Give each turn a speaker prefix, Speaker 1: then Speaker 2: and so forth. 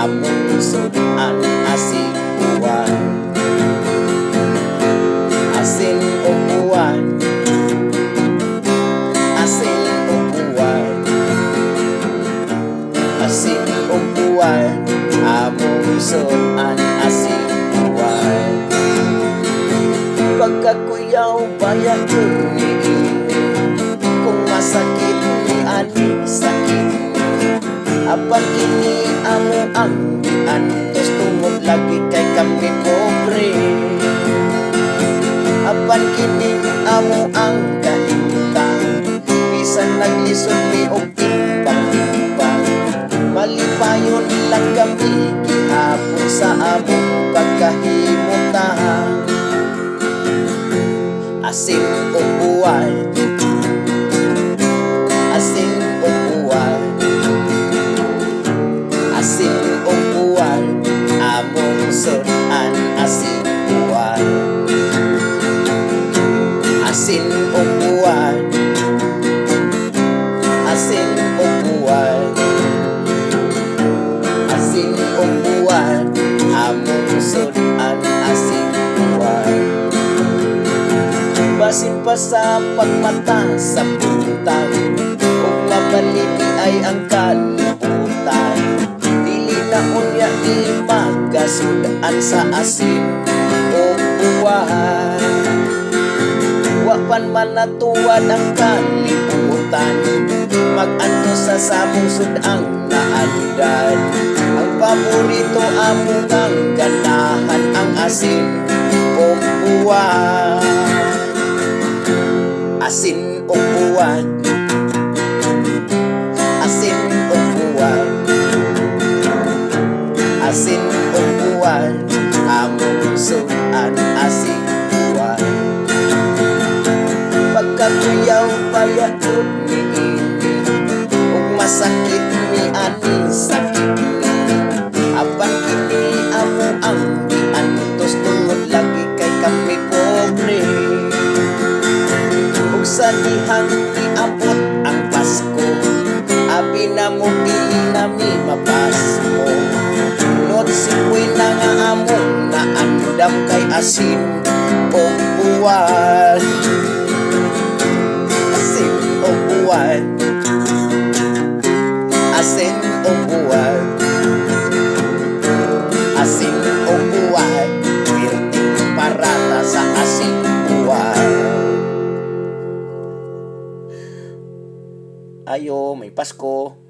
Speaker 1: among sudan asin uwan. Asin o uwan, asin o uwan, asin o uwan, among sudan asin uwan. Pagkakuyaw bayan yun ni ini, kung masakit ni ani sakit ni. Apan kini amo ang antos tungod lagi kay kami pobre. Apan kini amo ang kahintang, bisan naglisod mi og timbang-timbang. Malipayon lang kami gihapon sa among pagkahimutan. Asin o uwan, asin o uwan, asin o uwan, among sudan asin uwan. Asin o uwan, asin o uwan, asin o uwan, among sudan asin uwan. Basin pa sa pagmata sa puntang, ug mabaliti ay ang kalibutan. Dili na unya di magasudan sa asin o uwan. Wa pan man natuwad ang kalibutan, mag-ano sa samong sudang naandan. Ang paborito among ang ganahan ang asin o uwan. Asin o uwan, asin o uwan, asin o uwan, among sudan asin uwan. Pagkakuyaw bayakot ni ini, ug masakit ni ani sakit ni. Apan kini amo ang giantos tungod lagi kay kami pobre. Sa dihang iabot ang Pasko, abi na mo dili nami mapasko. Not sikoy na nga among naandam kay asin o uwan. Asin o uwan, asin o uwan, asin o uwan, pirting parata sa asin uwan. Ayo, may Pasko.